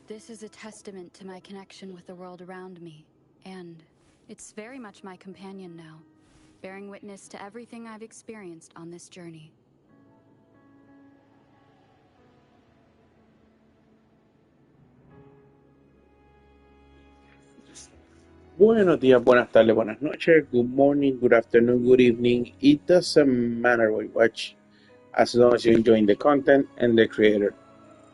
This is a testament to my connection with the world around me, and it's very much my companion now, bearing witness to everything I've experienced on this journey. Buenos días, buenas tardes, buenas noches, good morning, good afternoon, good evening. It doesn't matter what you watch, as long as you're enjoying the content and the creator.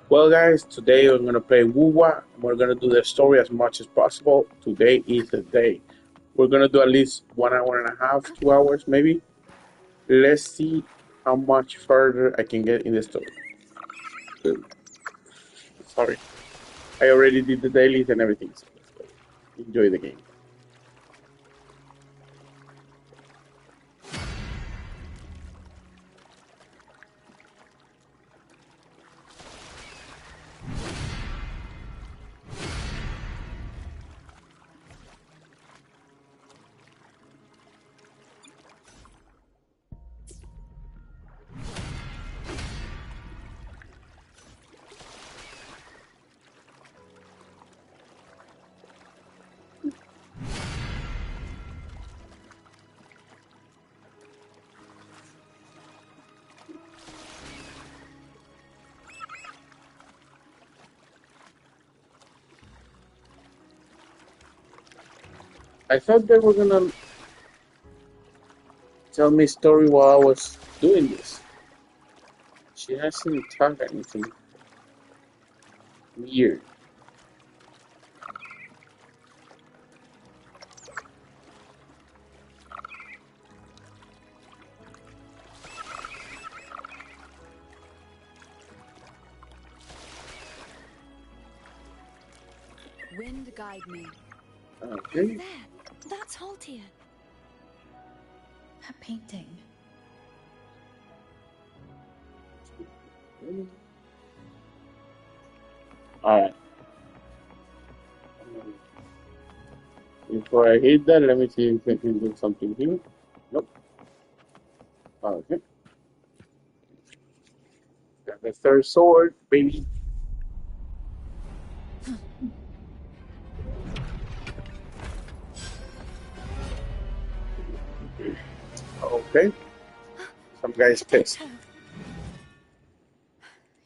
Well, guys, today we're going to play Wuwa. We're going to do the story as much as possible. Today is the day. We're going to do at least 1 hour and a half, 2 hours maybe. Let's see how much further I can get in the story. Sorry. I already did the dailies and everything, so let's go. Enjoy the game. I thought they were gonna tell me a story while I was doing this. She hasn't talked anything weird. Wind guide me. Okay. There, that's Haltia. That painting. Alright. Before I hit that, let me see if I can do something here. Nope. Okay. Got the third sword, baby. Okay. Some guy's pissed.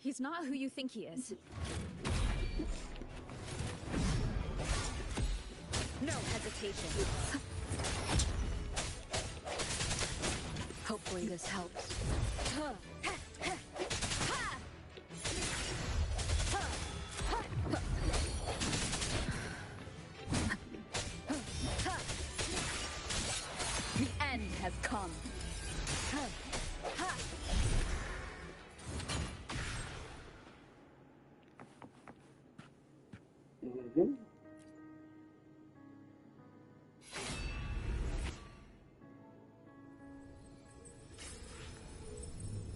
He's not who you think he is. No hesitation. Hopefully this helps. The end has come. Mm-hmm.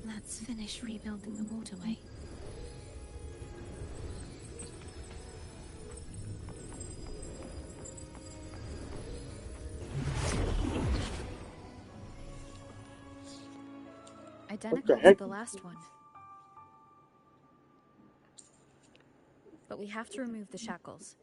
Let's finish rebuilding the waterway. Identical to heck? the last one. But we have to remove the shackles.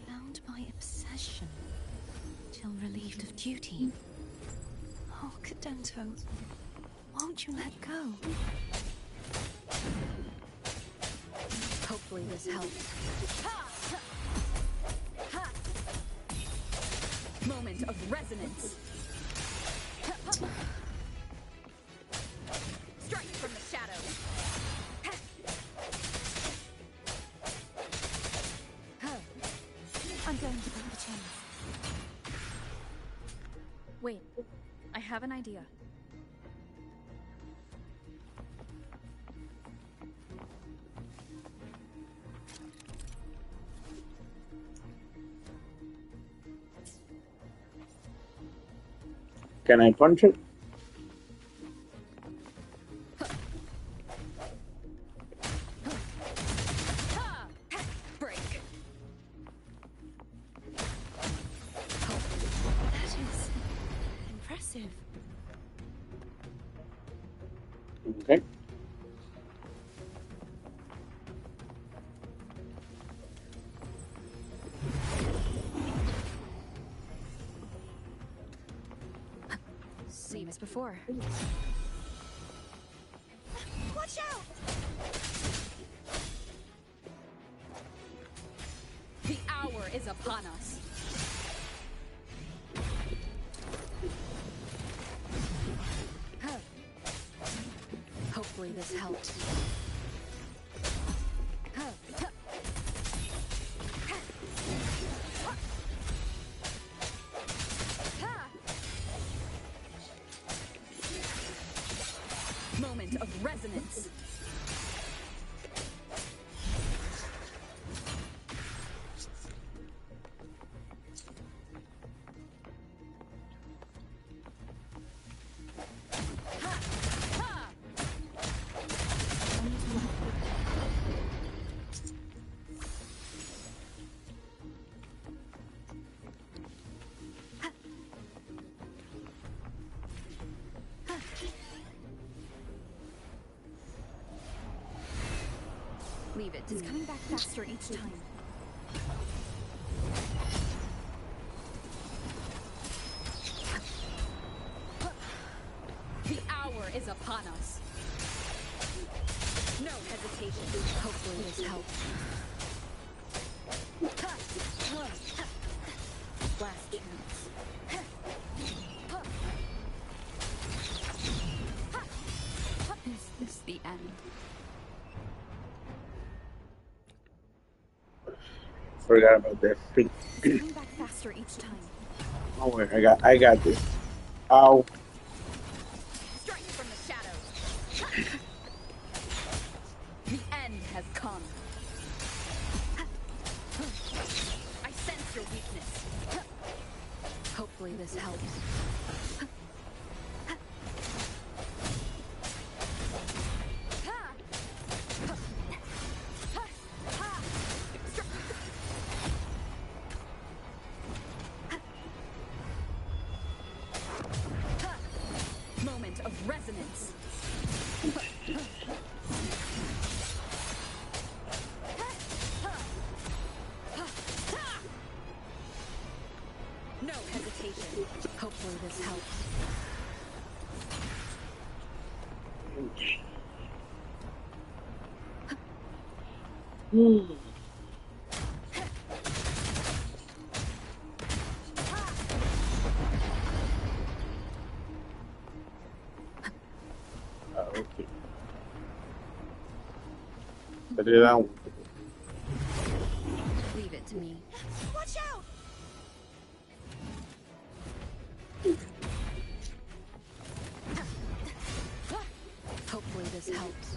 Bound by obsession, till relieved of duty. Oh, Cadento, won't you let go? Hopefully this helps. Moment of resonance. Strike from the shadows. I'm going to break the chains. Wait, I have an idea. Can I punch it? Break. That is impressive. Okay. Same as before. Watch out! The hour is upon us. Hopefully this helps. Moment of resonance. Leave it. It's coming back faster each time. The hour is upon us. No hesitation. Hopefully this helps. Last chance. Is this the end? Forgot about that. It's coming back faster each time. Oh wait, I got this. Ow. Strike from the shadows. The end has come. I sense your weakness. Hopefully this helps. Moment of resonance. No hesitation. Hopefully this helps. Okay. Put it down. Leave it to me. Watch out! Hopefully this helps.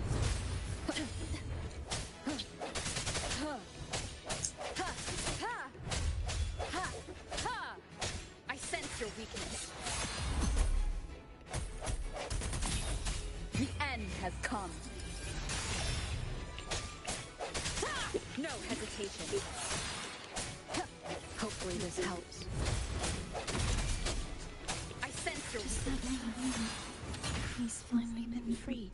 I sense your weakness. The end has come. No hesitation. Hopefully this helps. I sense your Does that mean he's finally been freed?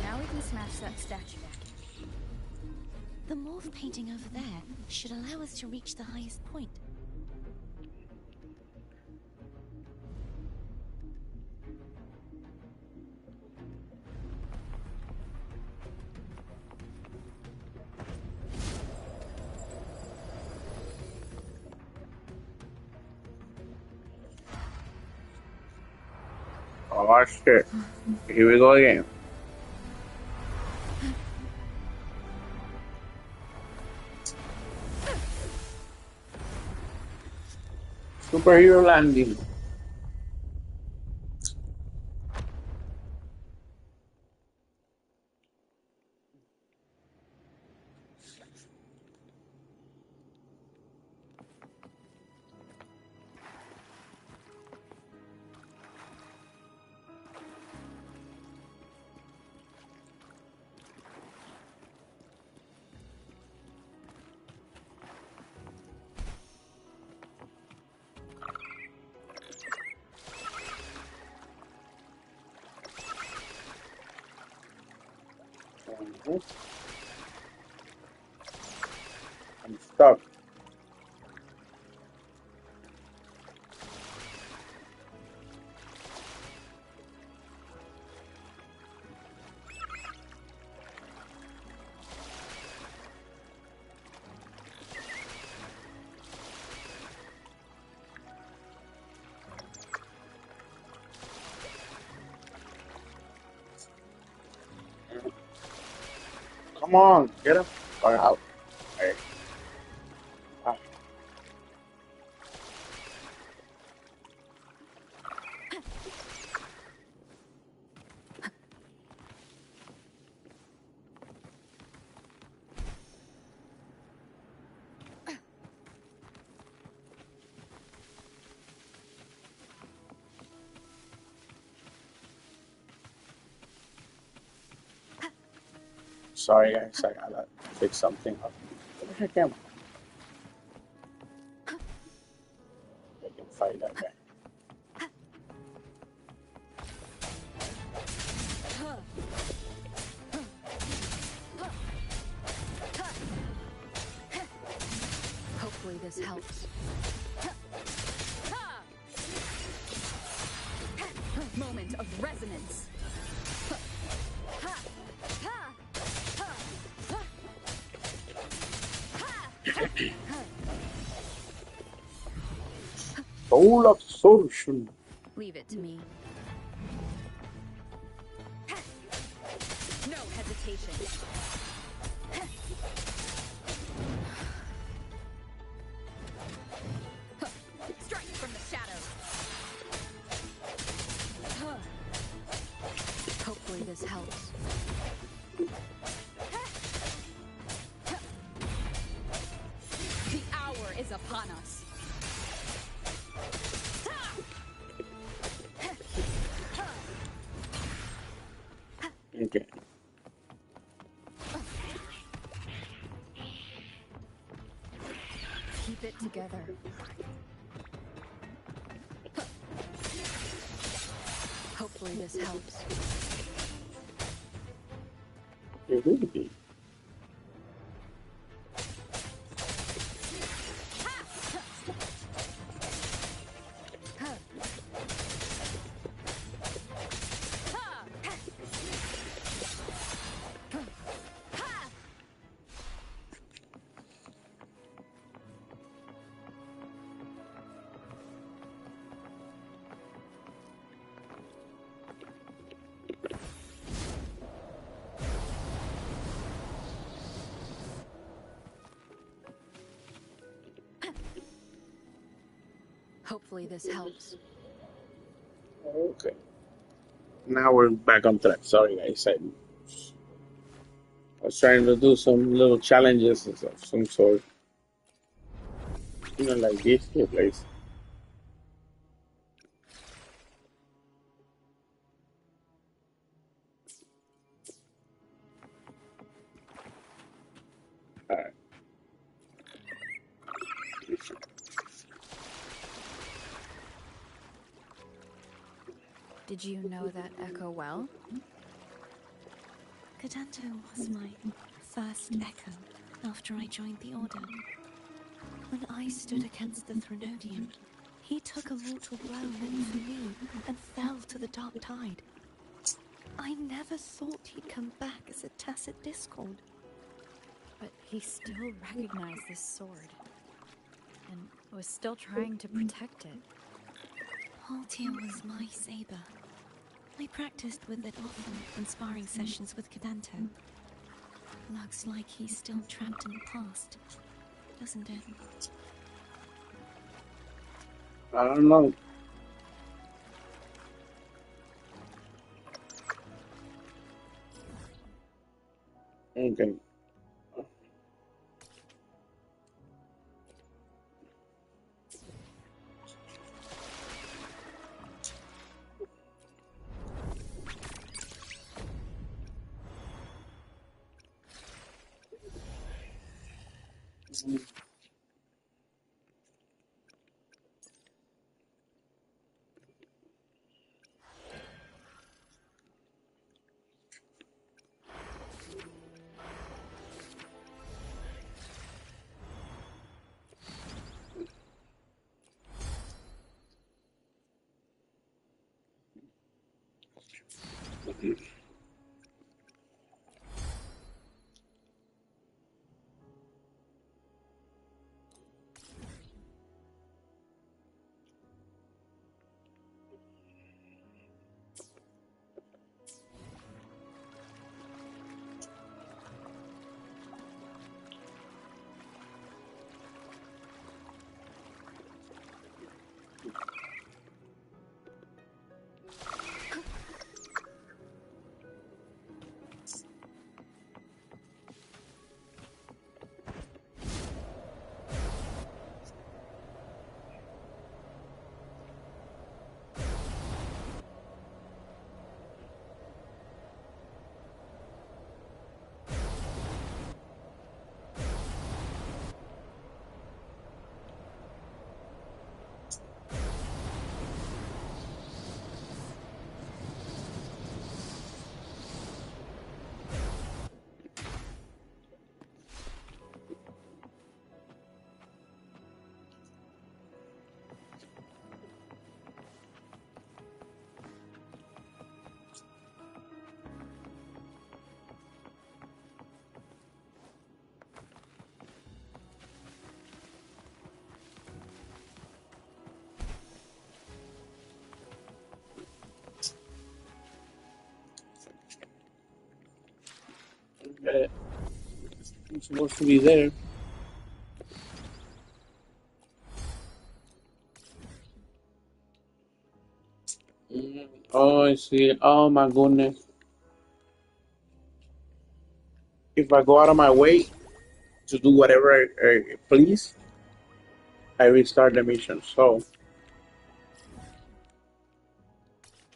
Now we can smash that statue back. The morph painting over there should allow us to reach the highest point. Oh shit. Here we go again. Superhero landing. Mhm. I'm stuck. Come on, get him. Fuck out. Hey. Ah, sorry, guys. I gotta fix something up. What the heck am I? I can fight that guy. Hopefully this helps. Moment of resonance. Soul absorption. Leave it to me. No hesitation. Strike from the shadows. Hopefully this helps. The hour is upon us. Okay. Keep it together. Hopefully this helps. It will be. Hopefully this helps. Okay. Now we're back on track. Sorry, guys. I was trying to do some little challenges of some sort. You know, like this place. Alright. Did you know that echo well? Cadanto was my first echo after I joined the Order. When I stood against the Threnodian, he took a mortal blow meant for me and fell to the dark tide. I never thought he'd come back as a tacit discord. But he still recognized this sword. And was still trying to protect it. Haltier was my saber. I practiced with it often in sparring sessions with Cadanto. Looks like he's still trapped in the past, doesn't it? I don't know. Okay. It's supposed to be there. Oh, I see. Oh my goodness. If I go out of my way to do whatever I please, I restart the mission. So,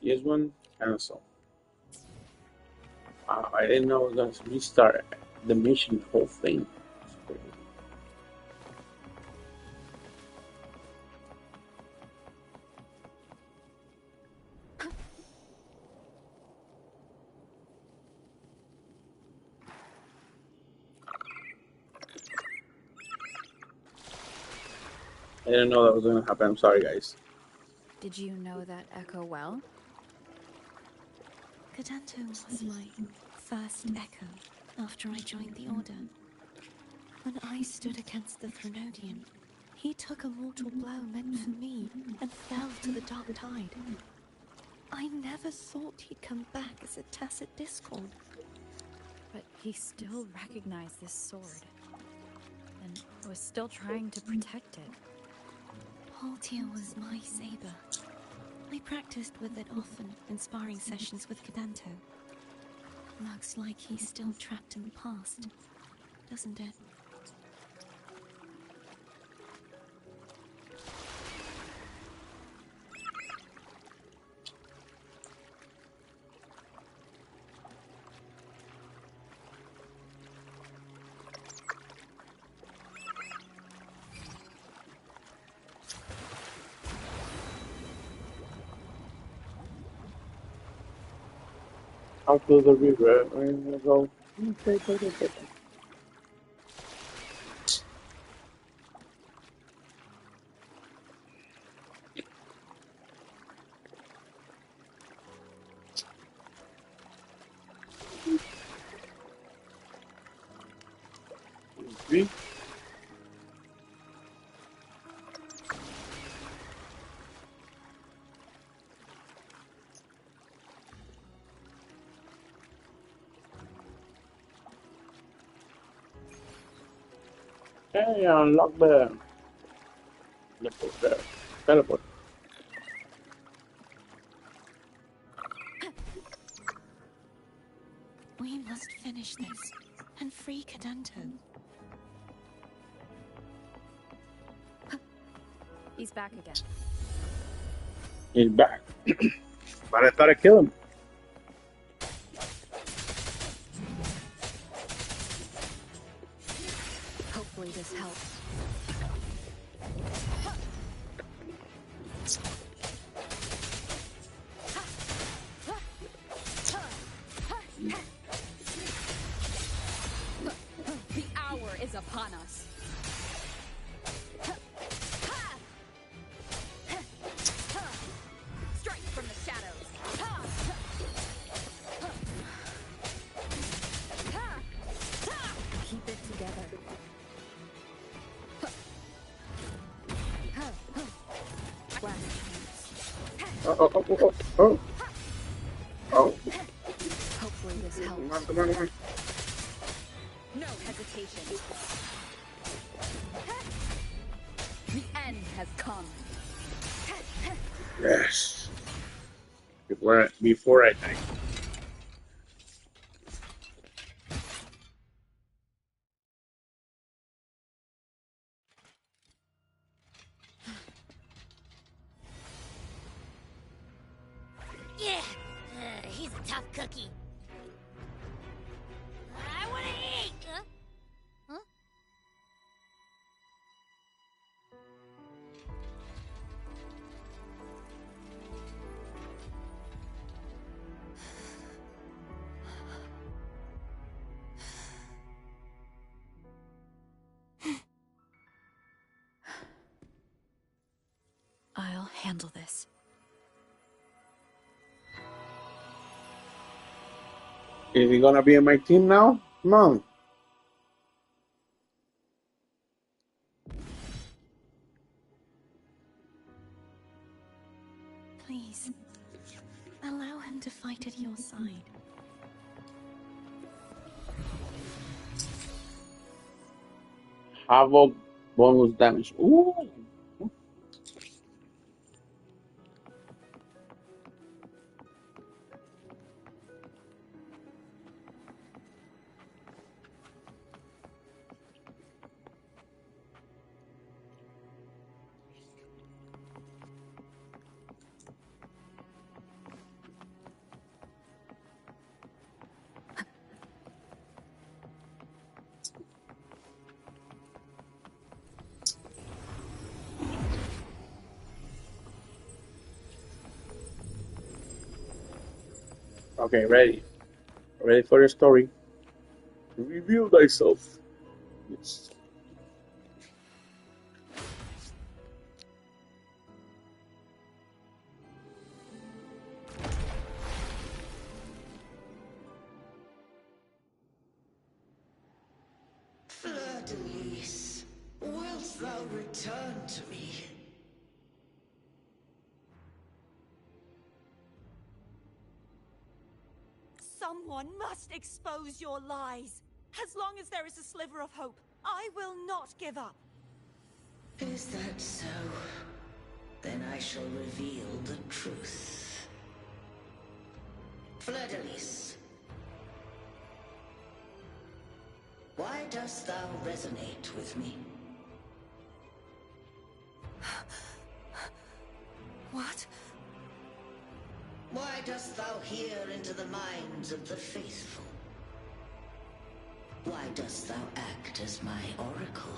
this one, cancel. I didn't know I was going to restart the mission, the whole thing. I didn't know that was going to happen. I'm sorry, guys. Did you know that echo well? Cadanto was my first echo after I joined the Order. When I stood against the Threnodian, he took a mortal blow meant for me and fell to the dark tide. I never thought he'd come back as a tacit discord. But he still recognized this sword, and was still trying to protect it. Haltia was my saber. I practiced with it often in sparring sessions with Cadanto. Looks like he's still trapped in the past, doesn't it? Out to the river. I'm going to go. Okay. Okay. Hey, unlock the teleport. We must finish this and free Cadanto. He's back again. He's back. But I thought I killed him. Hopefully this helps. The hour is upon us. Strike from the shadows. Oh, oh, oh, oh, oh. Hopefully this helps. Come on, come on, come on. No hesitation. The end has come. Yes. Before I die. Yeah, he's a tough cookie. I wanna eat! Huh? I'll handle this. Is he gonna be in my team now? Come on. Please, allow him to fight at your side. Havoc bonus damage. Ooh. Okay, ready. Ready for the story. Reveal thyself. Yes. Fleur-de-lis, wilt thou return to me? Someone must expose your lies. As long as there is a sliver of hope, I will not give up. Is that so? Then I shall reveal the truth. Fleur-de-lis, why dost thou resonate with me? What? Why dost thou hear into the minds of the faithful? Why dost thou act as my oracle?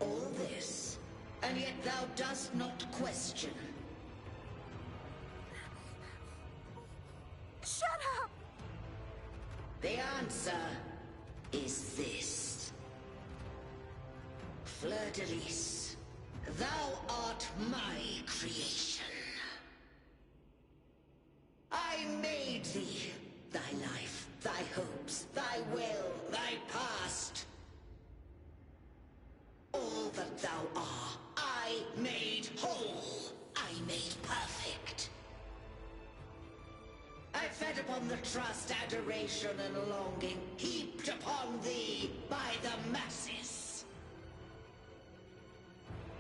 All this, and yet thou dost not question. Shut up! The answer is this. Fleur-de-lis, thou art my creation. I made thee, thy life, thy hopes, thy will, thy past. All that thou art, I made whole. I made perfect. I fed upon the trust, adoration, and longing heaped upon thee by the masses.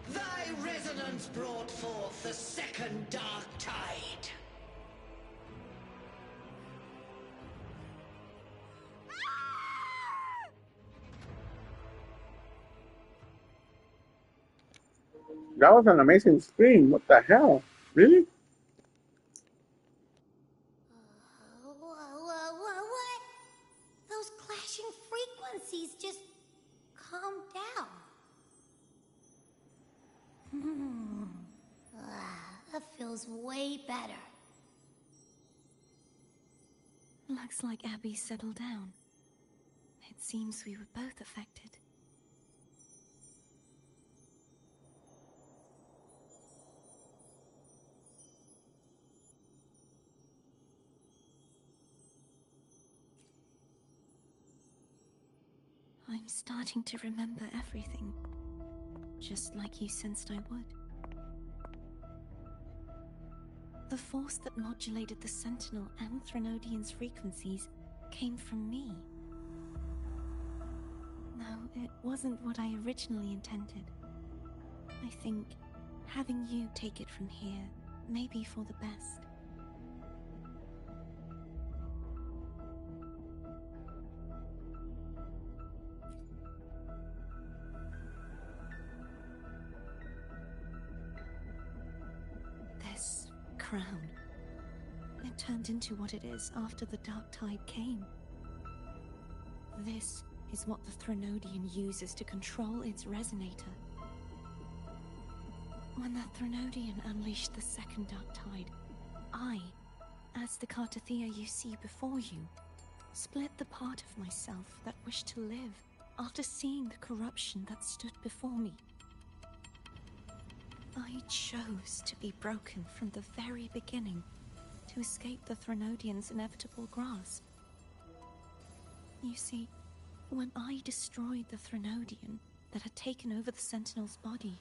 Thy resonance brought forth the second dark tide. That was an amazing scream. What the hell? Really? What? Those clashing frequencies just calm down. That feels way better. Looks like Abby settled down. It seems we were both affected. I'm starting to remember everything, just like you sensed I would. the force that modulated the Sentinel and Threnodian's frequencies came from me. No, it wasn't what I originally intended. I think having you take it from here may be for the best. This crown, it turned into what it is after the Dark Tide came. This is what the Threnodian uses to control its resonator. When the Threnodian unleashed the second Dark Tide, I, as the Cartothea you see before you, split the part of myself that wished to live after seeing the corruption that stood before me. I chose to be broken from the very beginning to escape the Threnodian's inevitable grasp. You see, when I destroyed the Threnodian that had taken over the Sentinel's body,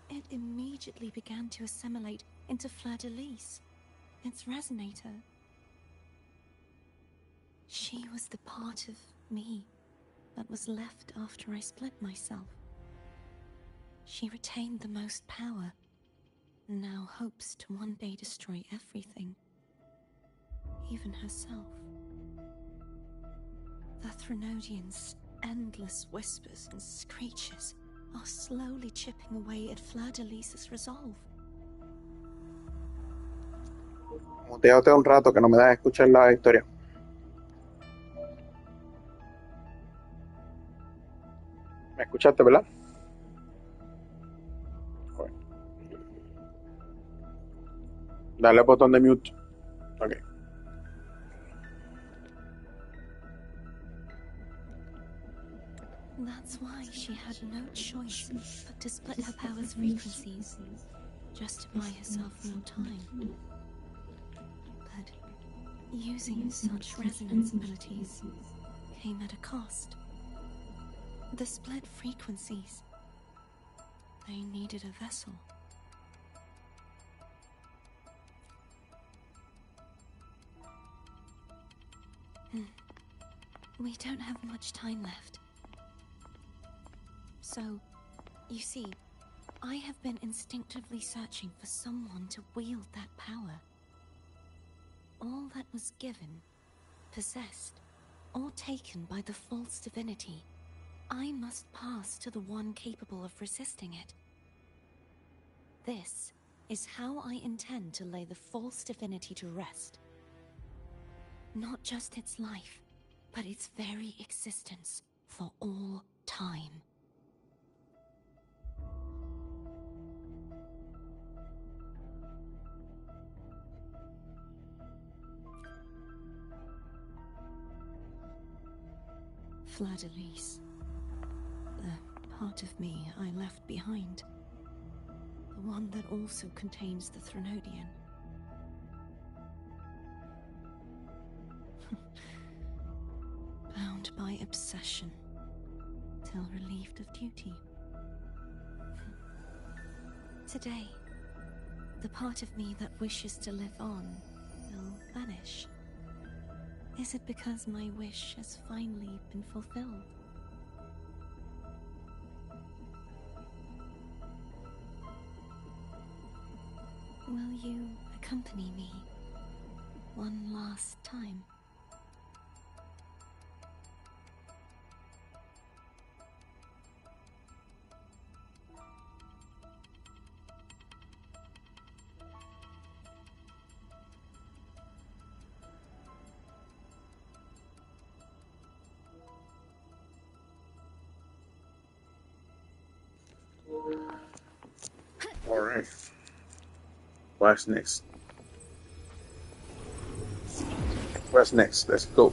it immediately began to assimilate into Fleur-de-Lis, its resonator. She was the part of me that was left after I split myself. She retained the most power, and now hopes to one day destroy everything, even herself. The Threnodian's endless whispers and screeches are slowly chipping away at Fleur-de-Lis's resolve. Muteate un rato que no me das a escuchar la historia. ¿Me escuchaste, verdad? Bueno. Dale al botón de mute. Ok. That's why she had no choice but to split her power's frequencies, just to buy herself more time. But using such resonance abilities came at a cost. The split frequencies, they needed a vessel. We don't have much time left. So, you see, I have been instinctively searching for someone to wield that power. All that was given, possessed, or taken by the false divinity, I must pass to the one capable of resisting it. This is how I intend to lay the false divinity to rest. Not just its life, but its very existence for all time. Fleur-de-Lis, the part of me I left behind, the one that also contains the Threnodian. Bound by obsession, till relieved of duty. Today, the part of me that wishes to live on will vanish. Is it because my wish has finally been fulfilled? Will you accompany me one last time? All right. What's next? What's next? Let's go.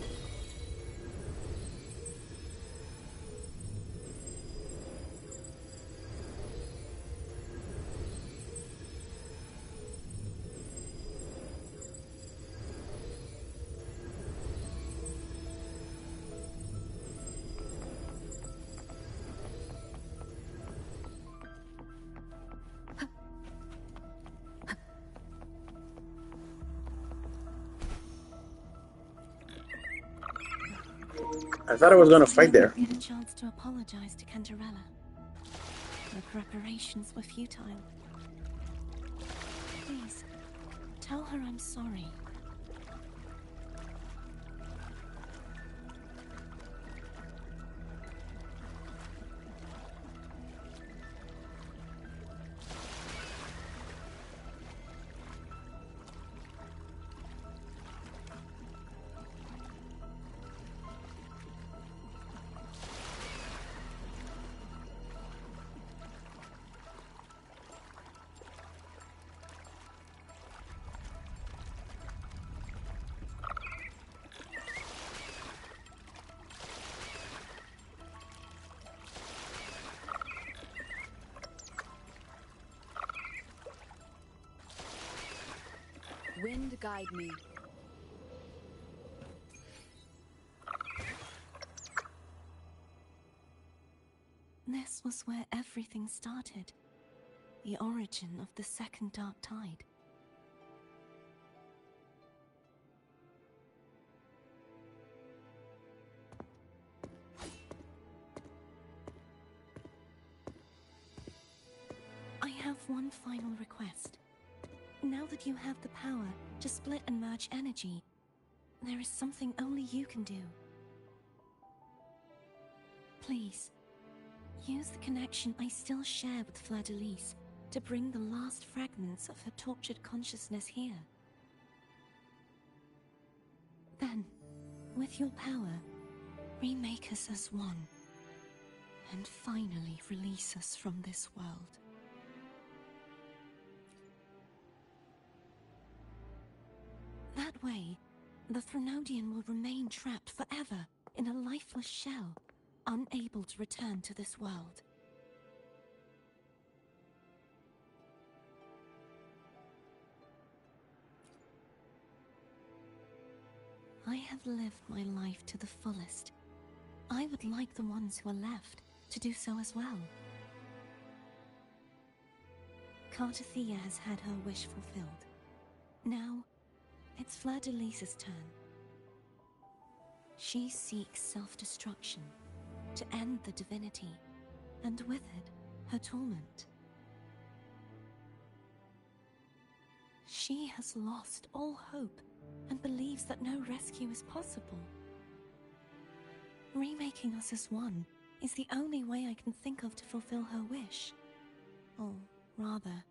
I thought I was gonna fight there. Get a chance to apologize to Cantarella. The preparations were futile. Please, tell her I'm sorry. Wind guide me. This was where everything started. The origin of the second dark tide. I have one final request. Now that you have the power to split and merge energy, there is something only you can do. Please, use the connection I still share with Fleur-de-Lis to bring the last fragments of her tortured consciousness here. Then, with your power, remake us as one, and finally release us from this world. That way, the Threnodian will remain trapped forever in a lifeless shell, unable to return to this world. I have lived my life to the fullest. I would like the ones who are left to do so as well. Cartathea has had her wish fulfilled. Now, it's Fleur-de-Lis's turn. She seeks self-destruction to end the divinity, and with it, her torment. She has lost all hope and believes that no rescue is possible. Remaking us as one is the only way I can think of to fulfill her wish. Or rather,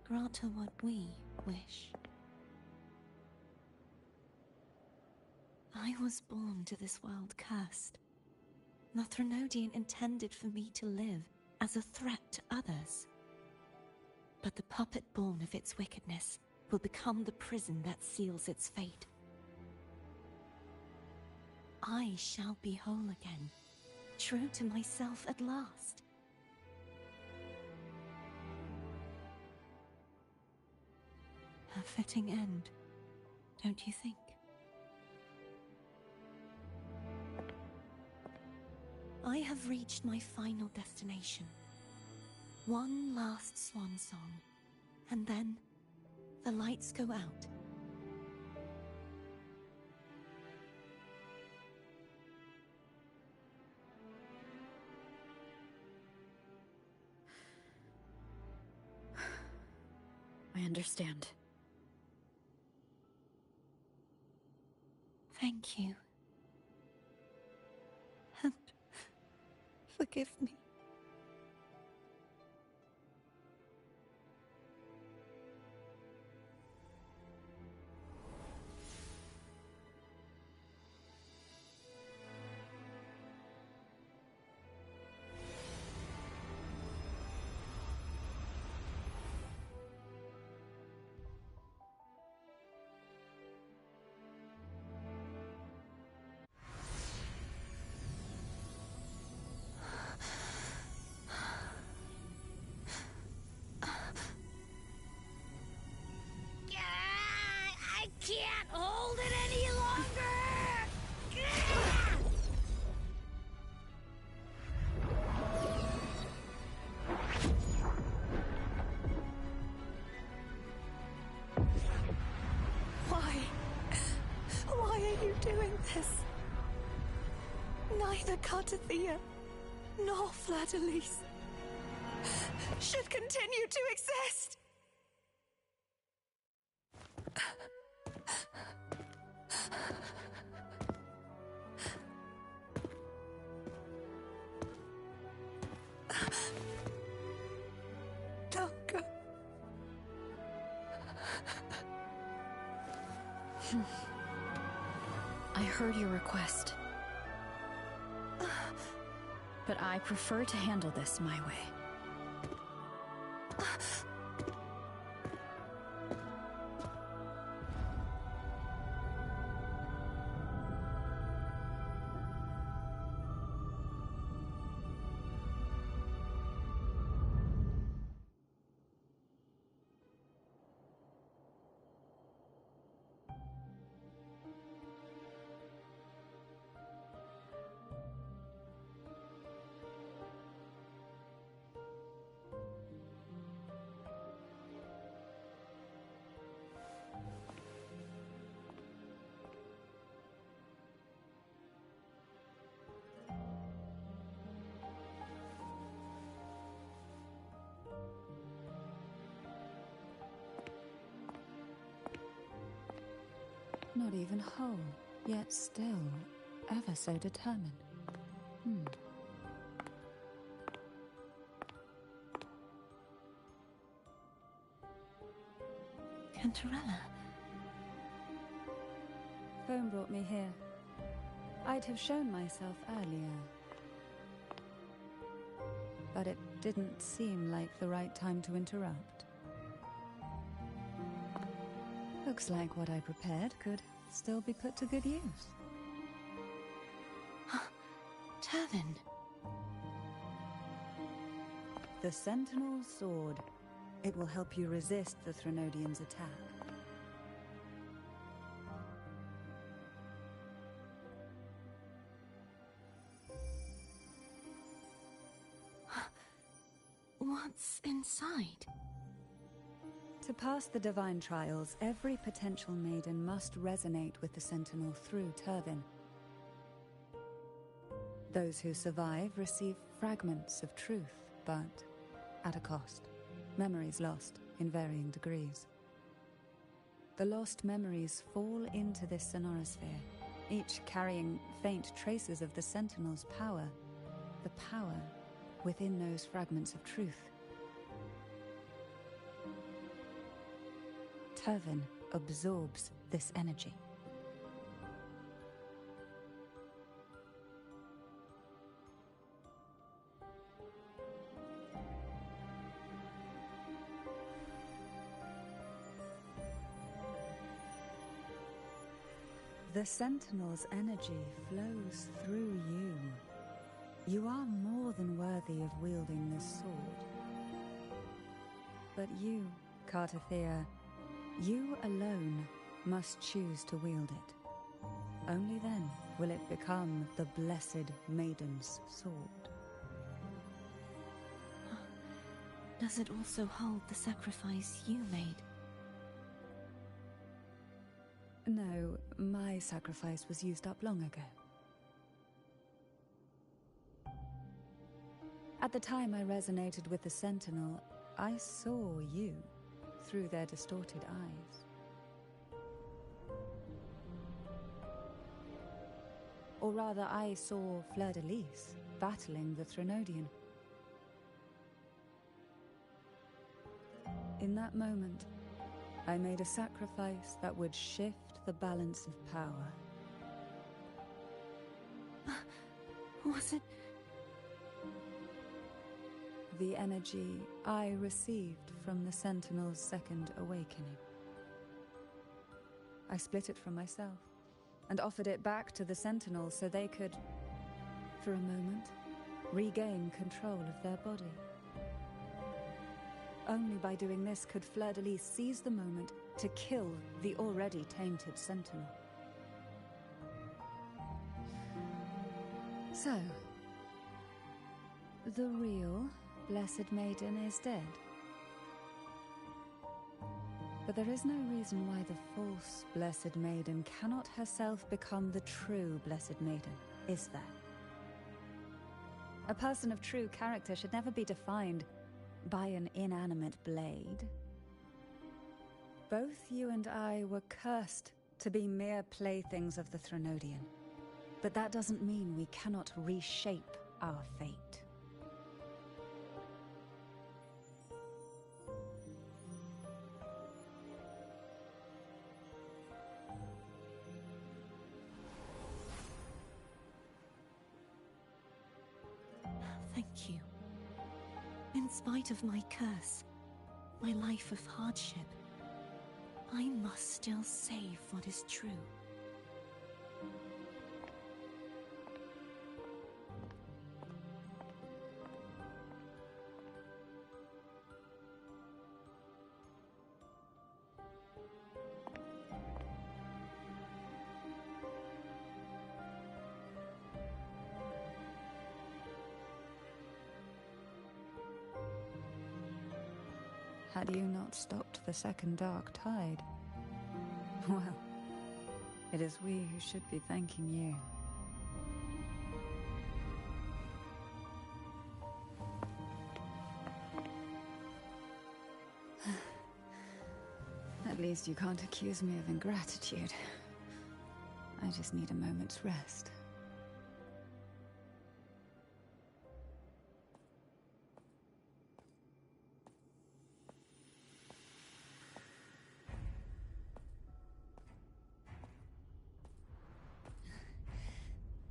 grant her what we wish. I was born to this world cursed. The Threnodian intended for me to live as a threat to others. But the puppet born of its wickedness will become the prison that seals its fate. I shall be whole again, true to myself at last. A fitting end, don't you think? I have reached my final destination. One last swan song, and then the lights go out. I understand. Thank you. And forgive me. I can't hold it any longer! Why? Why are you doing this? Neither Cartathea nor Fleur-de-Lis should continue to exist. Don't go. I heard your request. But I prefer to handle this my way. Not even whole, yet still ever so determined. Cantarella. Phone brought me here. I'd have shown myself earlier. But it didn't seem like the right time to interrupt. Looks like what I prepared could still be put to good use. Turvin. The Sentinel's sword. It will help you resist the Threnodian's attack. What's inside? To pass the divine trials, every potential maiden must resonate with the Sentinel through Turvin. Those who survive receive fragments of truth, but at a cost. Memories lost in varying degrees. The lost memories fall into this sonorosphere, each carrying faint traces of the Sentinel's power, the power within those fragments of truth. Turvin absorbs this energy. The Sentinel's energy flows through you. You are more than worthy of wielding this sword. But you, Cartathea, you alone must choose to wield it. Only then will it become the Blessed Maiden's sword. Does it also hold the sacrifice you made? No, my sacrifice was used up long ago. At the time I resonated with the Sentinel, I saw you through their distorted eyes. Or rather, I saw Fleur-de-Lis battling the Threnodian. In that moment, I made a sacrifice that would shift the balance of power. Was it? The energy I received from the Sentinel's second awakening. I split it from myself and offered it back to the Sentinel so they could, for a moment, regain control of their body. Only by doing this could Fleur-de-Lis seize the moment to kill the already tainted Sentinel. So, the real Blessed Maiden is dead. But there is no reason why the false Blessed Maiden cannot herself become the true Blessed Maiden, is there? A person of true character should never be defined by an inanimate blade. Both you and I were cursed to be mere playthings of the Threnodian. But that doesn't mean we cannot reshape our fate. Thank you. In spite of my curse, my life of hardship, I must still save what is true. Had you not stopped the second dark tide? Well, it is we who should be thanking you. At least you can't accuse me of ingratitude. I just need a moment's rest.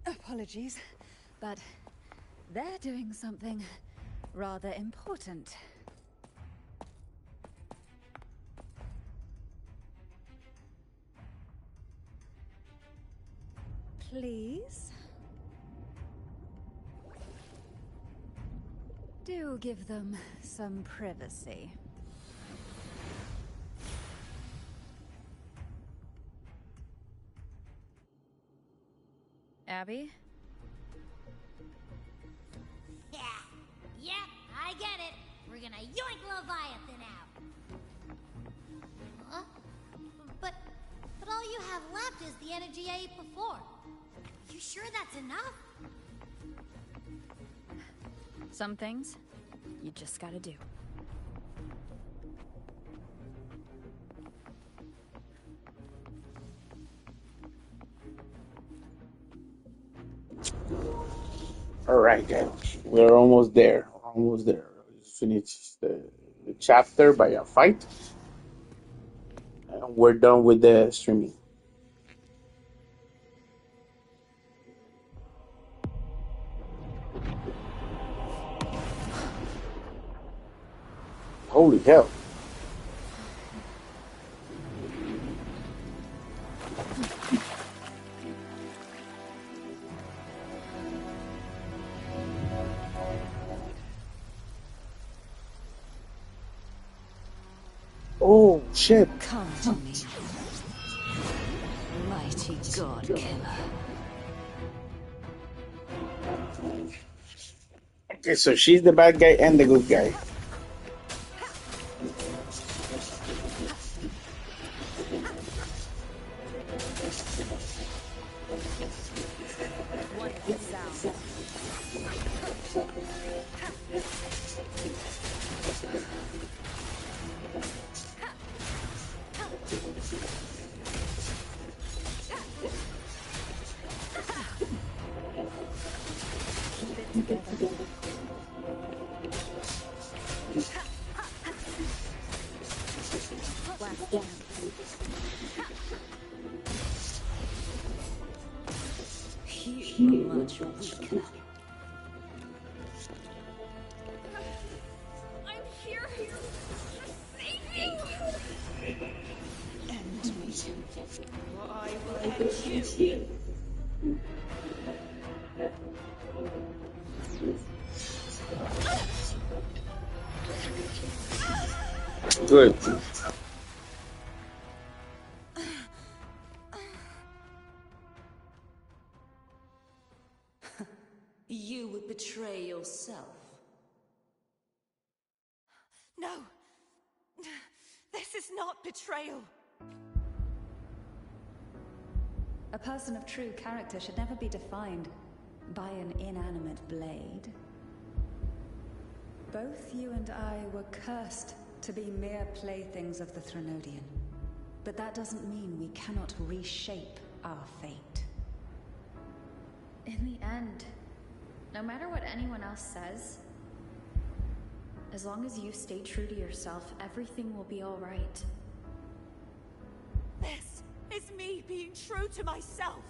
Apologies, but they're doing something rather important. Please? Do give them some privacy. Abby? Yeah, yep, I get it. We're gonna yoink Leviathan out. Huh? But all you have left is the energy I ate before. You sure that's enough? Some things, you just gotta do. Alright, guys. We're almost there. Almost there. Just finished the chapter by a fight. And we're done with the streaming. Holy hell. Oh, shit. Come to me, mighty god killer. Okay, so she's the bad guy and the good guy. You much weaker. I'm here to save you. End me. I will end you. Good. You would betray yourself. No. This is not betrayal. A person of true character should never be defined by an inanimate blade. Both you and I were cursed to be mere playthings of the Threnodian. But that doesn't mean we cannot reshape our fate. In the end, no matter what anyone else says, as long as you stay true to yourself, everything will be all right. This is me being true to myself.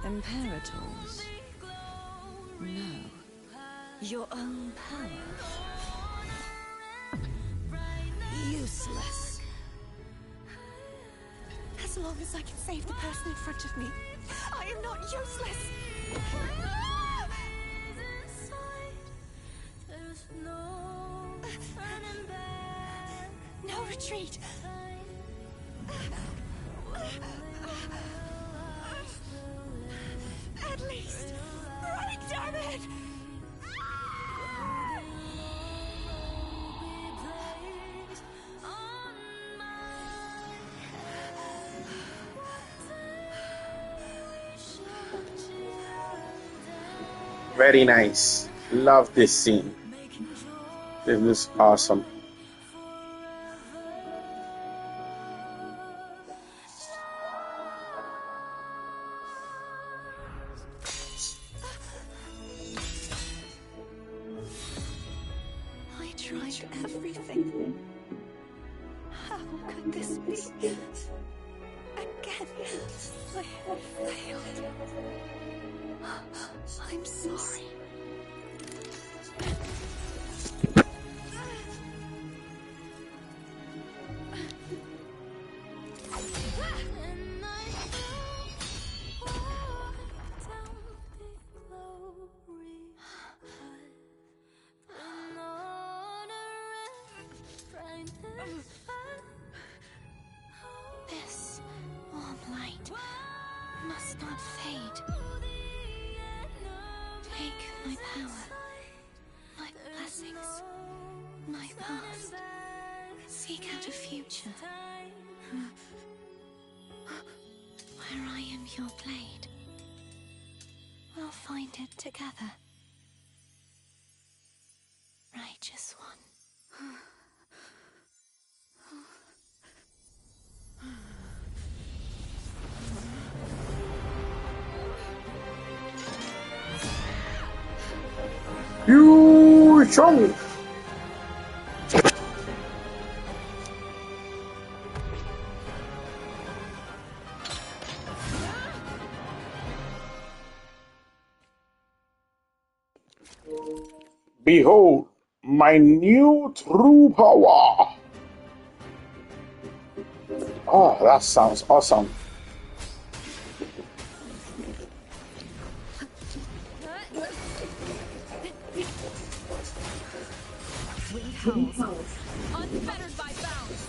Imperators? No. Your own power? Useless. As long as I can save the person in front of me, I am not useless. No retreat. At least, break, damn it! Very nice. Love this scene. This is awesome. I tried everything. How could this be? Again, I have failed. I'm sorry. This warm light must not fade. Take my power, my blessings, my past. Seek out a future where I am your blade. We'll find it together. Righteous one. You show me. Behold my new true power. Oh, that sounds awesome. Unfettered by bounds.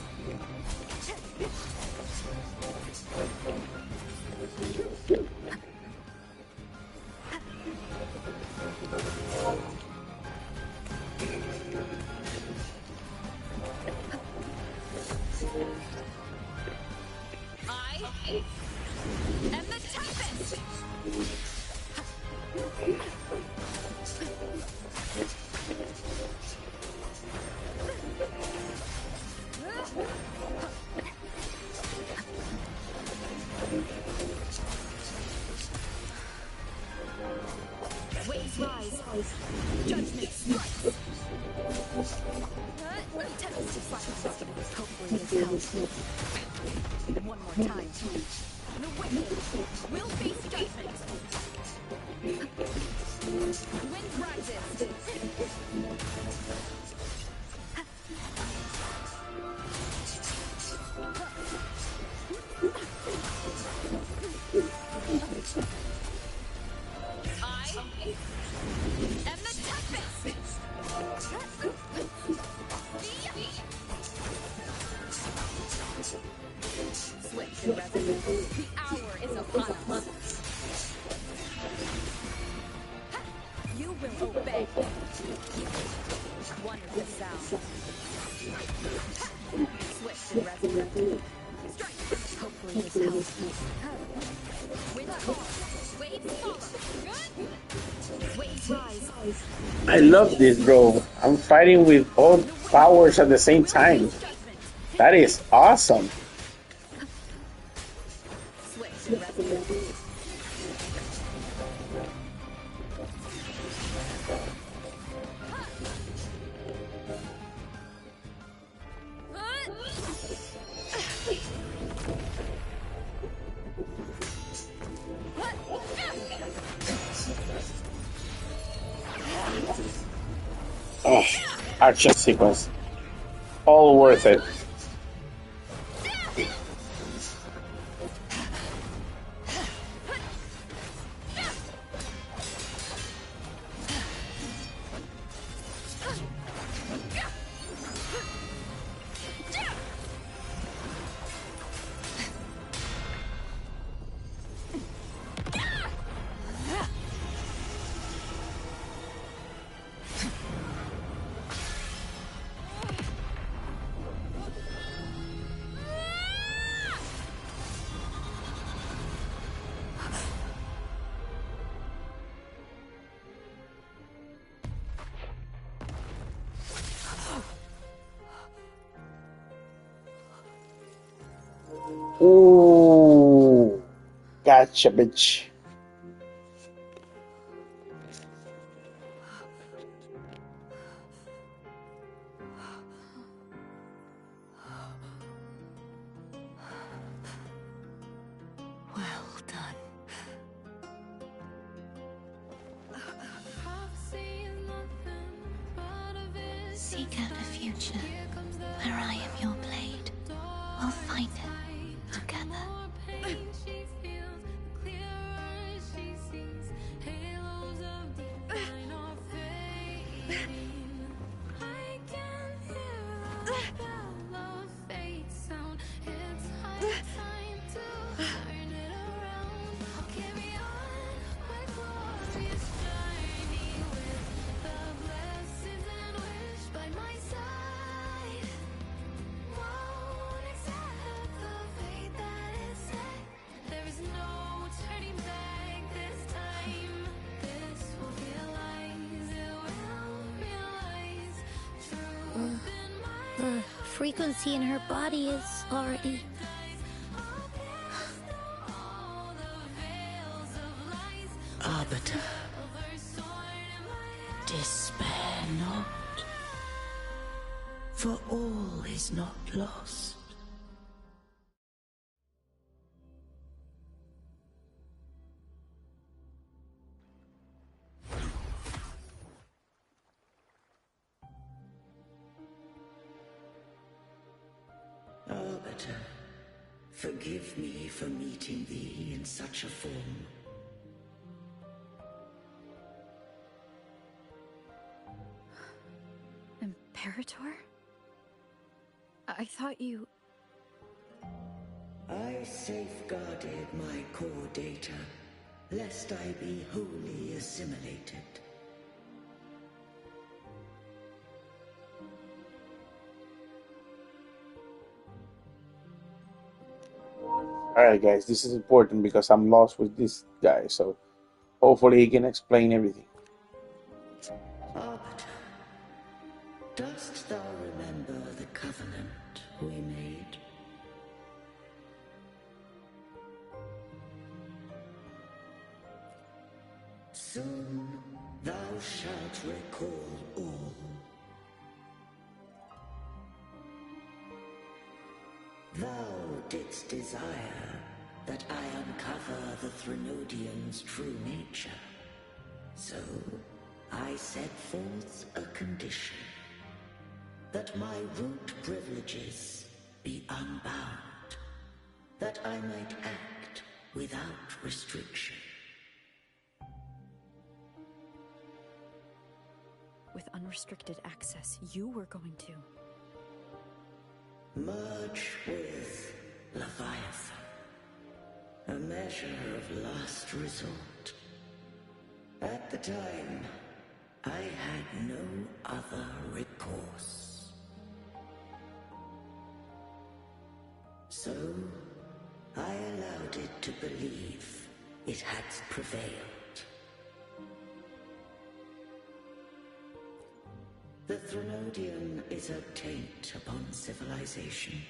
I am the Tempest. Waves rise. Judgment strikes. Tempest to fire. Hopefully this helps. One more time. The wicked will face judgment. Wind rises. I am the Tempest. Swift and resolute. The hour is upon us. You will obey. Wonderful sound. Swift and resolute. Strike. Hopefully this helps. Wind fall. Waves follow. Waves rise. I love this, bro. I'm fighting with all powers at the same time. That is awesome. Swift and resolute. Oh, action sequence. All worth it. Ooh, gotcha, bitch. Well done. Seek out a future where I am your blade. We'll find it together. The frequency in her body is already... Arbiter, despair not, for all is not lost. Arbiter, forgive me for meeting thee in such a form. Imperator? I thought you... I safeguarded my core data, lest I be wholly assimilated. Alright, guys, this is important because I'm lost with this guy, so hopefully he can explain everything. Arbiter, dost thou remember the covenant we made? Soon thou shalt recall all. Thou didst desire that I uncover the Threnodian's true nature. So I set forth a condition. That my root privileges be unbound. That I might act without restriction. With unrestricted access, you were going to... Merge with Leviathan. A measure of last resort. At the time, I had no other recourse. So, I allowed it to believe it had prevailed. The Threnodian is a taint upon civilization.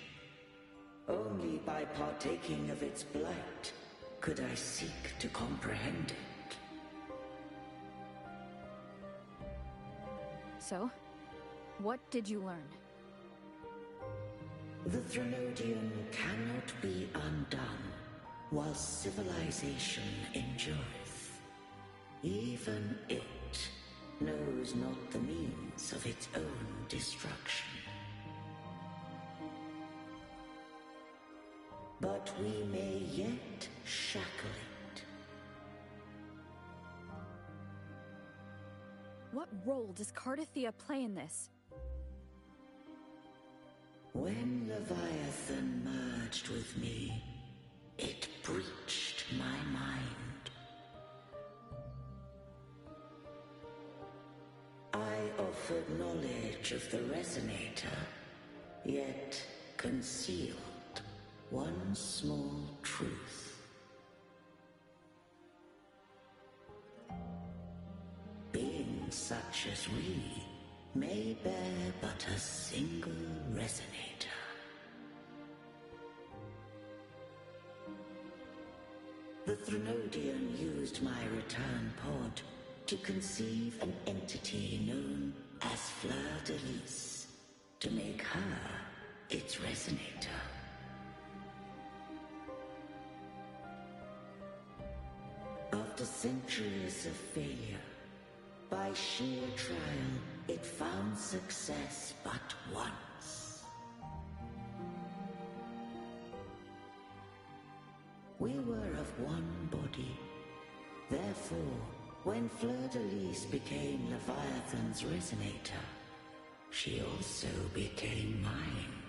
Only by partaking of its blight could I seek to comprehend it. So, what did you learn? The Threnodian cannot be undone while civilization endureth. Even it knows not the means of its own destruction. But we may yet shackle it. What role does Cardathia play in this? When Leviathan merged with me, it breached my mind. I offered knowledge of the Resonator, yet concealed one small truth. Beings such as we may bear but a single Resonator. The Threnodian used my return pod to conceive an entity known as Fleur de Lis, to make her its Resonator. After centuries of failure, by sheer trial, it found success but once. We were of one body. Therefore, when Fleur de Lis became Leviathan's Resonator, she also became mine.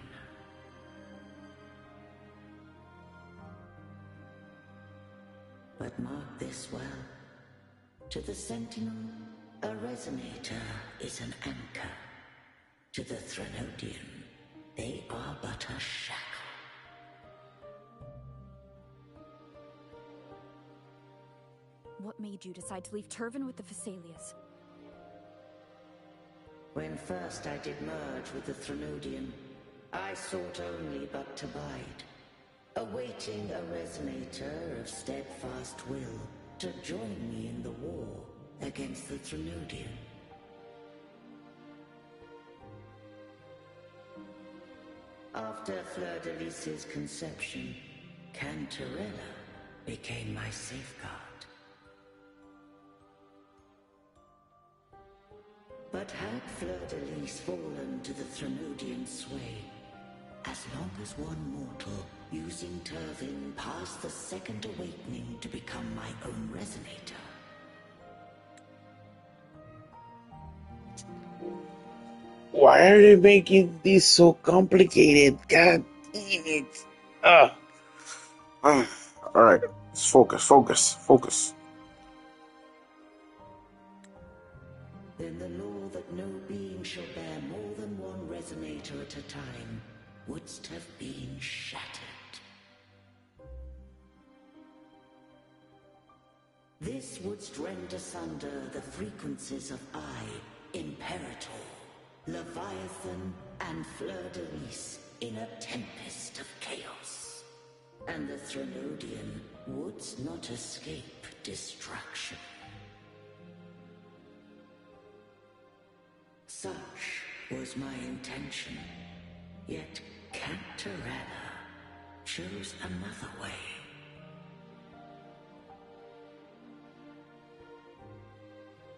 But mark this well. To the Sentinel, a Resonator is an anchor. To the Threnodian, they are but a shackle. What made you decide to leave Turvan with the Phasaelias? When first I did merge with the Threnodian, I sought only but to bide, awaiting a Resonator of steadfast will to join me in the war against the Threnodian. After Fleur de Lis's conception, Cantarella became my safeguard. But had Fleur de Lis fallen to the Threnodian sway, as long as one mortal using Turvin passed the second awakening to become my own Resonator. Why are they making this so complicated? God damn it. Alright, let's focus. Then the law that no being shall bear more than one Resonator at a time wouldst have been shattered. This wouldst rend asunder the frequencies of I, Imperator, Leviathan, and Fleur de Lis in a tempest of chaos. And the Threnodian wouldst not escape destruction. Such was my intention, yet Cantarella chose another way.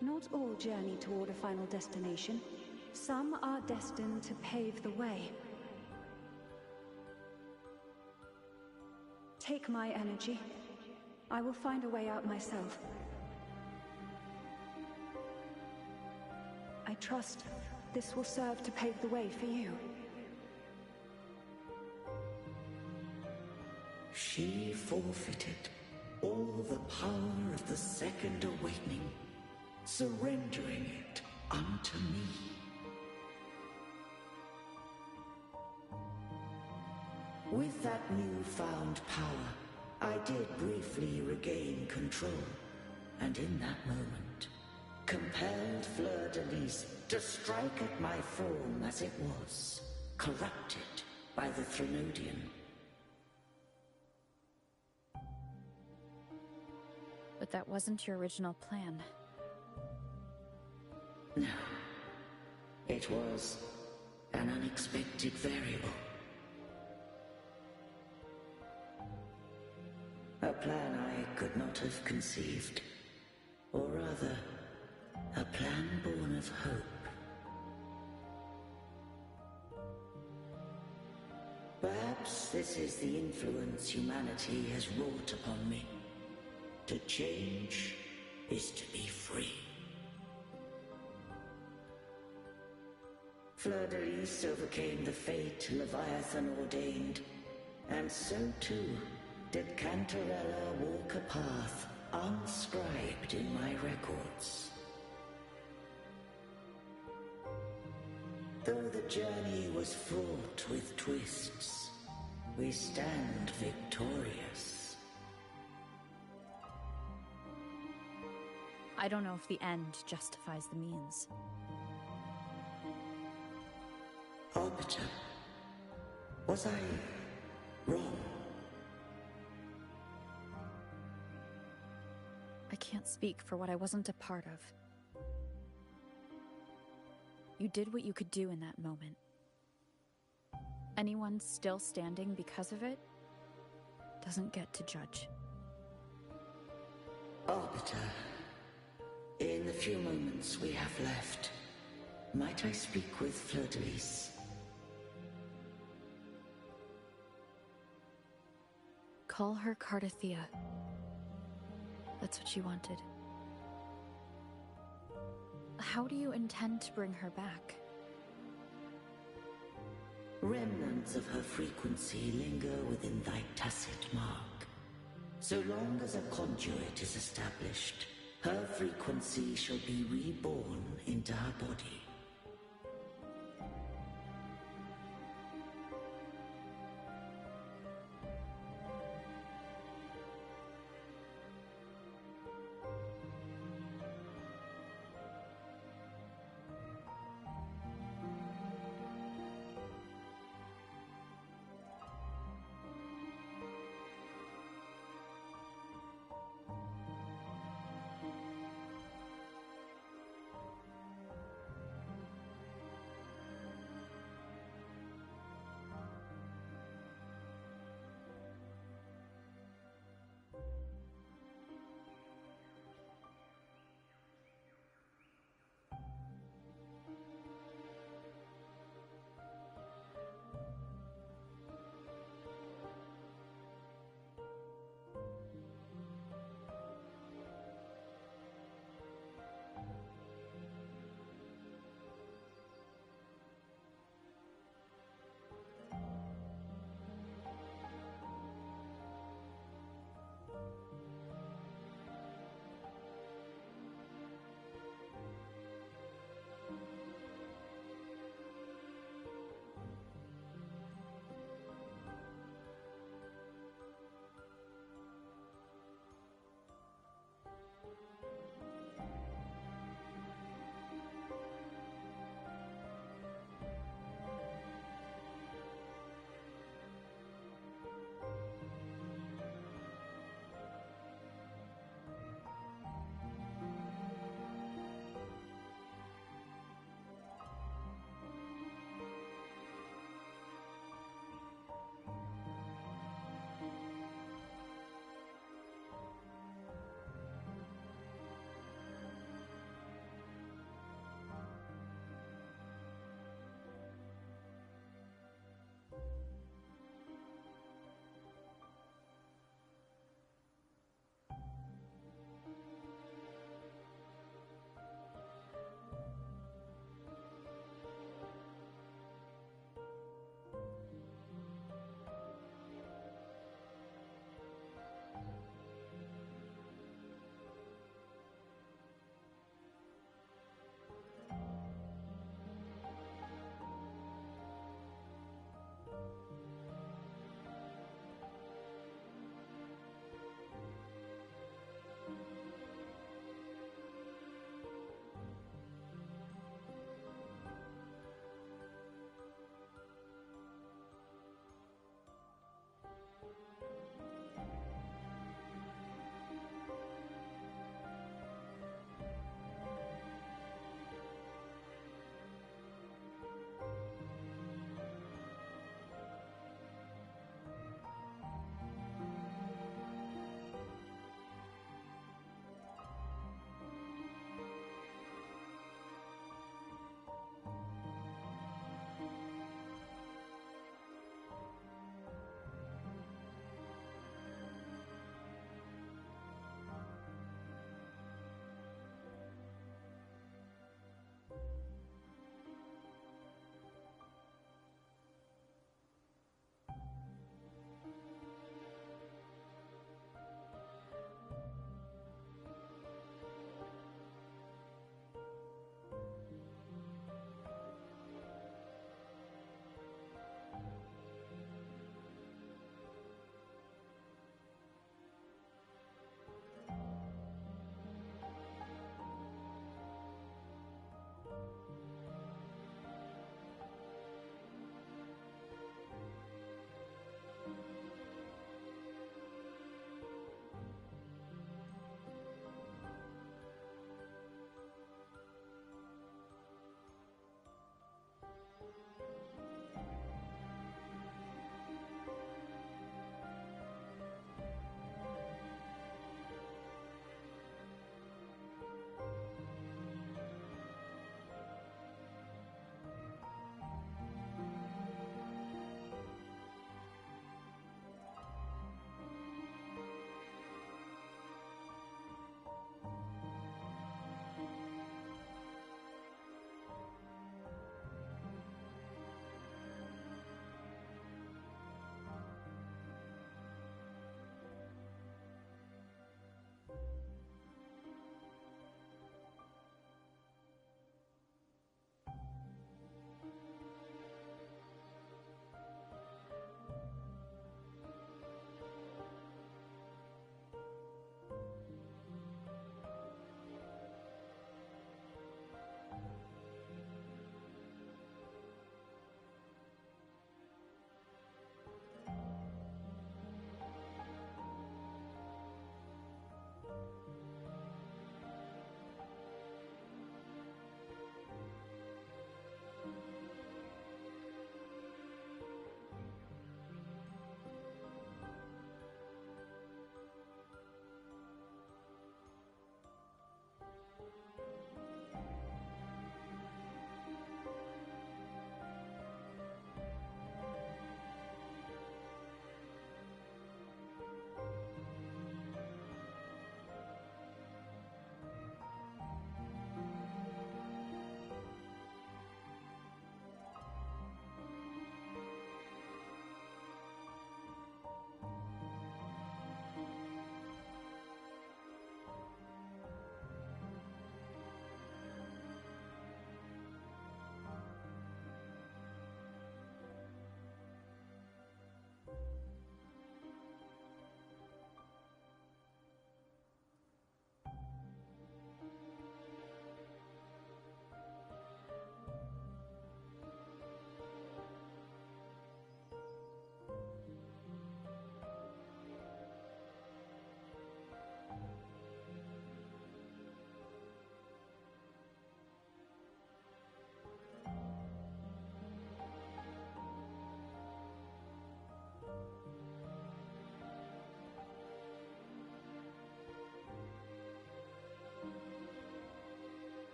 Not all journey toward a final destination. Some are destined to pave the way. Take my energy. I will find a way out myself. I trust this will serve to pave the way for you. She forfeited all the power of the second awakening surrendering it unto me. With that newfound power, I did briefly regain control, and in that moment, compelled Fleur-de-Lis to strike at my form as it was, corrupted by the Threnodian. But that wasn't your original plan. No. It was an unexpected variable. A plan I could not have conceived. Or rather, a plan born of hope. Perhaps this is the influence humanity has wrought upon me. To change is to be free. Fleur-de-Lis overcame the fate Leviathan ordained, and so too did Cantarella walk a path unscribed in my records. Though the journey was fraught with twists, we stand victorious. I don't know if the end justifies the means. Arbiter, was I wrong? I can't speak for what I wasn't a part of. You did what you could do in that moment. Anyone still standing because of it doesn't get to judge. Arbiter, in the few moments we have left, might I speak with Fleur-de-Lis? Call her Cardathea. That's what she wanted. How do you intend to bring her back? Remnants of her frequency linger within thy tacit mark. So long as a conduit is established, her frequency shall be reborn into her body.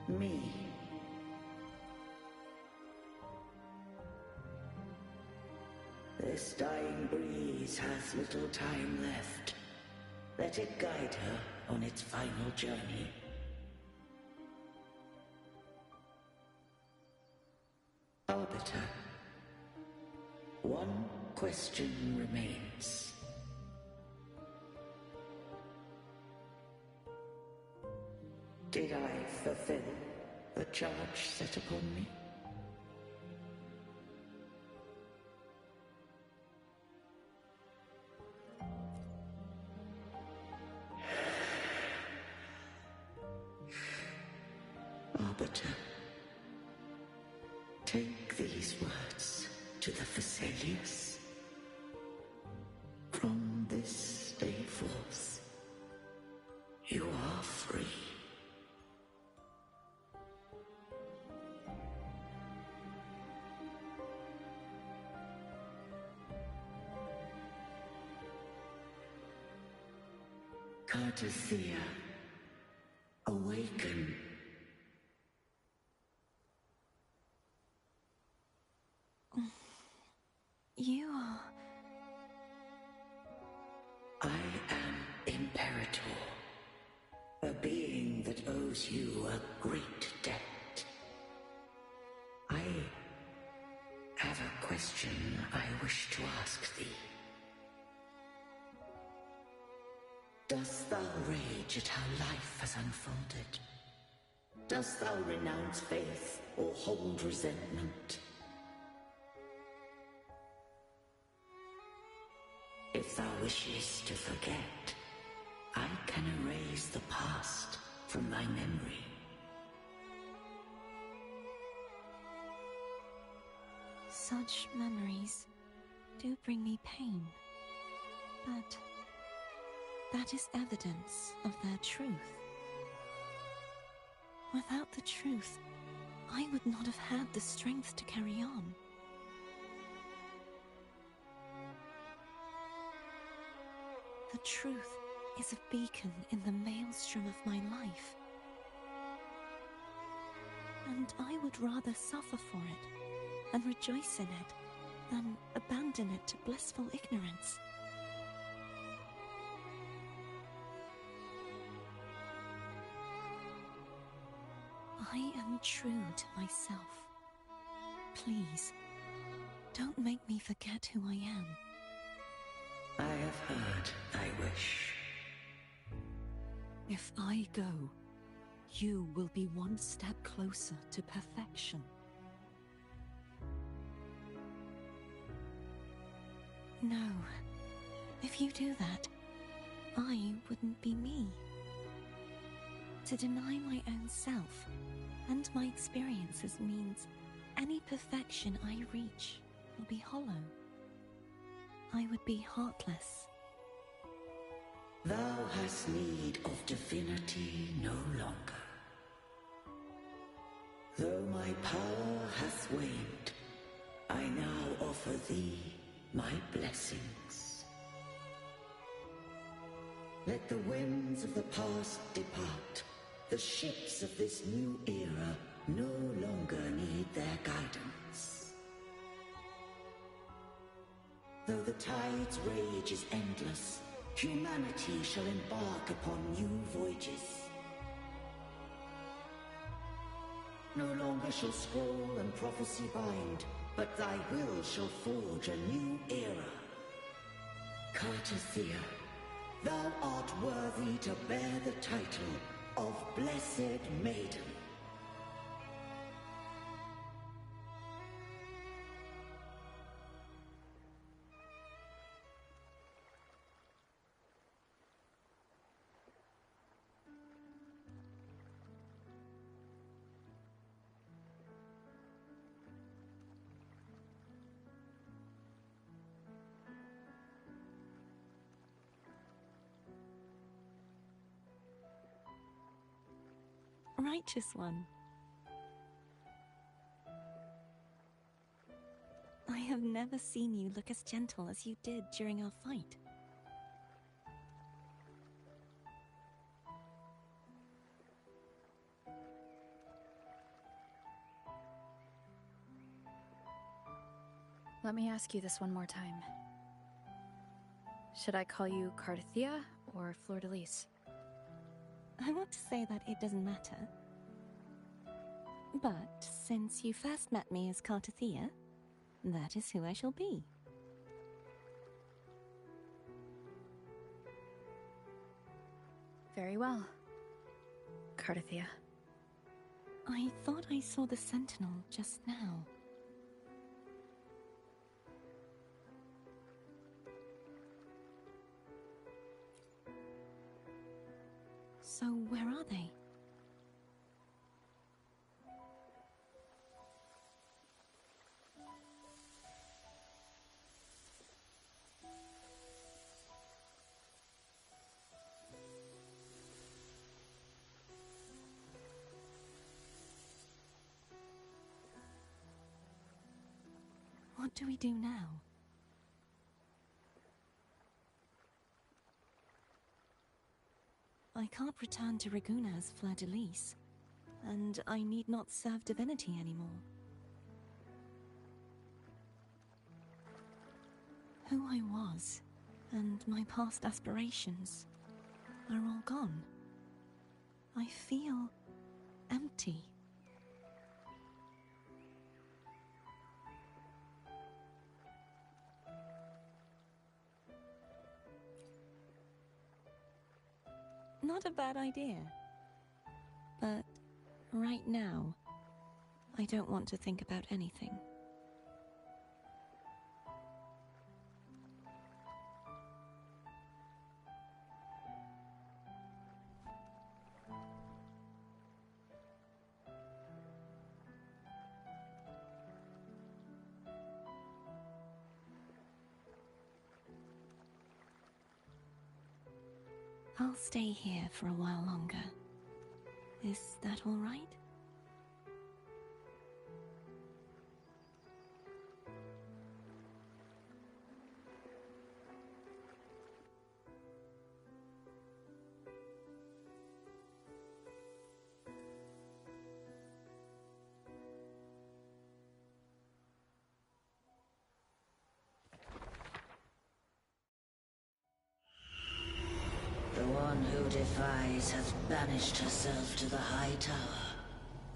Me. This dying breeze has little time left. Let it guide her on its final journey. Arbiter, one question remains. Did I fulfill the charge set upon me? Arbiter, take these words to the Vesalius. From this day forth, you are free. Cartathea, awaken. You are... I am Imperator, a being that owes you a great debt. I have a question I wish to ask thee. Dost thou rage at how life has unfolded? Dost thou renounce faith or hold resentment? If thou wishes to forget, I can erase the past from thy memory. Such memories do bring me pain, but that is evidence of their truth. Without the truth, I would not have had the strength to carry on. The truth is a beacon in the maelstrom of my life. And I would rather suffer for it and rejoice in it than abandon it to blissful ignorance. I am true to myself. Please, don't make me forget who I am. I have heard thy wish. If I go, you will be one step closer to perfection. No. If you do that, I wouldn't be me. To deny my own self and my experiences means any perfection I reach will be hollow. I would be heartless. Thou hast need of divinity no longer. Though my power hath waned, I now offer thee my blessings. Let the winds of the past depart. The ships of this new era no longer need their guidance. Though the tide's rage is endless, humanity shall embark upon new voyages. No longer shall scroll and prophecy bind, but thy will shall forge a new era. Cartathea, thou art worthy to bear the title of Blessed Maiden. Righteous one. I have never seen you look as gentle as you did during our fight. Let me ask you this one more time. Should I call you Carthea or Fleur-de-Lis? I want to say that it doesn't matter. But since you first met me as Carthea, that is who I shall be. Very well, Carthea. I thought I saw the Sentinel just now. So where are they? What do we do now? I can't return to Reguna as Fleur-de-Lis, and I need not serve divinity anymore. Who I was, and my past aspirations, are all gone. I feel empty. Not a bad idea. But right now, I don't want to think about anything. I'll stay here for a while longer. Is that all right? The one who defies has banished herself to the High Tower,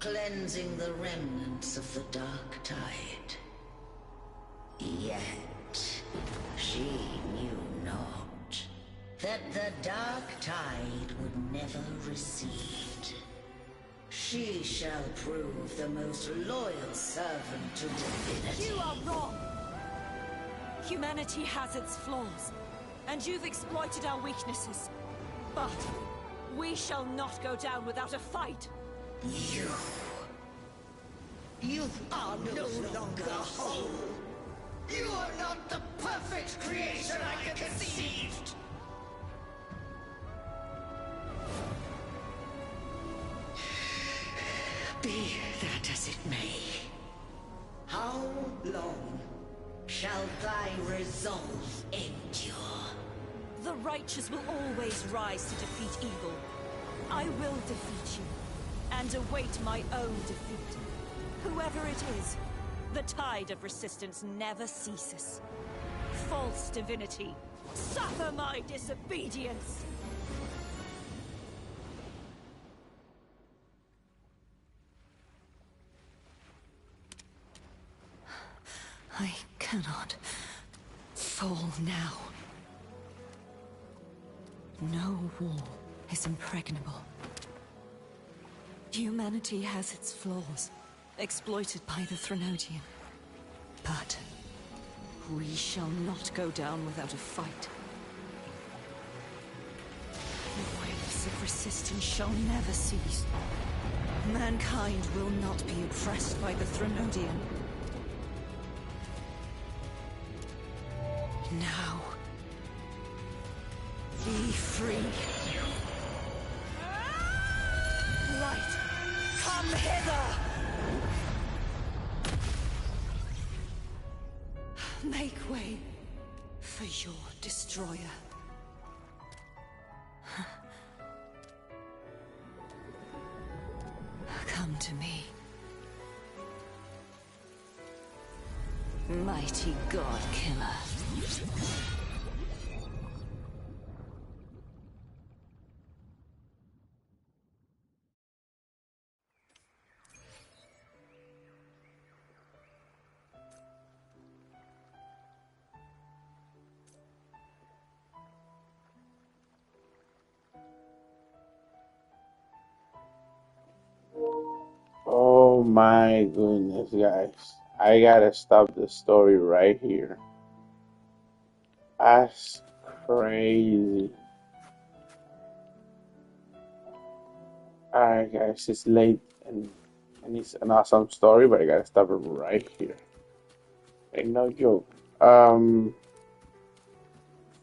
cleansing the remnants of the Dark Tide. Yet, she knew not that the Dark Tide would never recede. She shall prove the most loyal servant to divinity. You are wrong! Humanity has its flaws, and you've exploited our weaknesses. But we shall not go down without a fight! You are no longer whole! You are not the perfect creation I conceived! Be that as it may, how long shall thy resolve endure? The righteous will always rise to defeat evil. I will defeat you, and await my own defeat. Whoever it is, the tide of resistance never ceases. False divinity, suffer my disobedience! I cannot fall now. No wall is impregnable. Humanity has its flaws, exploited by the Threnodian. But we shall not go down without a fight. The waves of resistance shall never cease. Mankind will not be oppressed by the Threnodian. Now, be free. Light, come hither! Make way for your destroyer. Come to me. Mighty God Killer. Oh my goodness, guys. I gotta stop the story right here. That's crazy. Alright, guys, it's late and it's an awesome story, but I gotta stop it right here. Ain't no joke.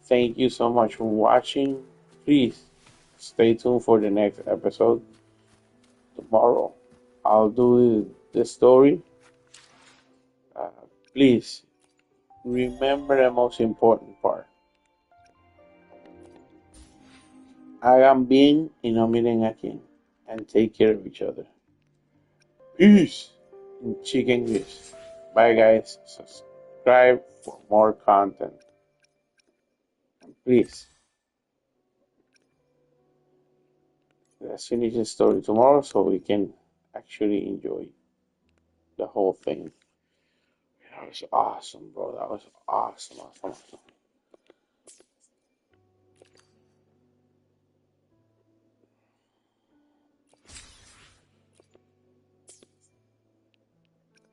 Thank you so much for watching. Please stay tuned for the next episode tomorrow. I'll do the story. Uh, please remember the most important part. Hagan bien y no miren a quién. And take care of each other. Peace in chicken grease. Bye, guys. Subscribe for more content. And please, let's finish the story tomorrow so we can actually enjoy the whole thing. That was awesome, bro. That was awesome.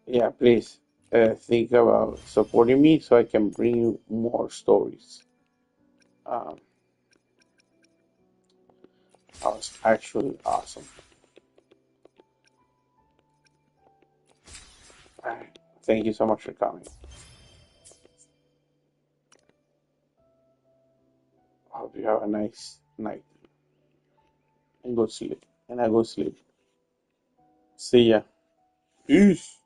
Yeah, please think about supporting me so I can bring you more stories. Um, that was actually awesome. All right. Thank you so much for coming. I hope you have a nice night and go sleep. And I go sleep. See ya. Peace.